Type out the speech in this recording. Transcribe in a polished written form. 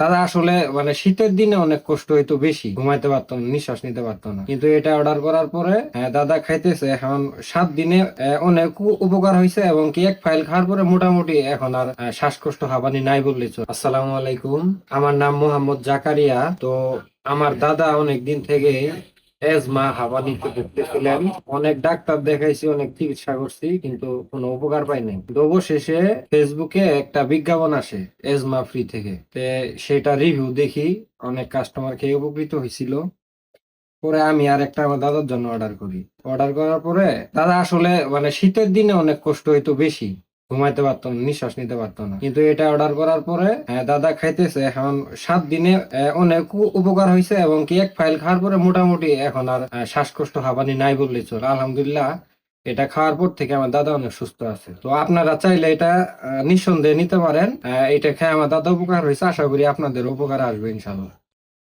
দাদা আসলে মানে শীতের দিনে অনেক কষ্ট হইতো, বেশি ঘুমাইতে পারতো না, নিঃশ্বাস নিতে পারতো না। কিন্তু এটা অর্ডার করার পরে দাদা খাইতেছে এখন 7 দিনে অনেক উপকার হয়েছে, এবং কি এক ফাইল খাওয়ার পরে মোটামুটি এখন আর শ্বাসকষ্ট হাঁপানি নাই বললেই চলে। আসসালামু আলাইকুম, আমার নাম মোহাম্মদ জাকারিয়া। তো আমার দাদা অনেক দিন থেকে এজমা হাঁপানিতে ভুগতেছিলেন। অনেক ডাক্তার দেখাইছি, অনেক চিকিৎসা করছি, কিন্তু কোনো উপকার পাই নাই। তো অবশেষে ফেসবুকে একটা বিজ্ঞাপন আসে এজমা ফ্রি থেকে, সেটা রিভিউ দেখি, অনেক কাস্টমার খেয়ে উপকৃত হয়েছিল। পরে আমি আর একটা আমার দাদার জন্য অর্ডার করি। অর্ডার করার পরে দাদা আসলে মানে শীতের দিনে অনেক কষ্ট হইতো, বেশি ঘুমাইতে পারতো না, নিঃশ্বাস নিতে পারতো না। কিন্তু এটা অর্ডার করার পরে দাদা খাইতেছে এখন 7 দিনে অনেক উপকার হয়েছে, এবং কি এক ফাইল খাওয়ার পরে মোটামুটি এখন আর শ্বাসকষ্ট হাঁপানি নাই বললেই চলে। আলহামদুলিল্লাহ, এটা খাওয়ার পর থেকে আমার দাদা অনেক সুস্থ আছে। তো আপনারা চাইলে এটা নিঃসন্দেহে নিতে পারেন। এটা খেয়ে আমার দাদা উপকার হয়েছে, আশা করি আপনাদের উপকার আসবে ইনশাল্লাহ।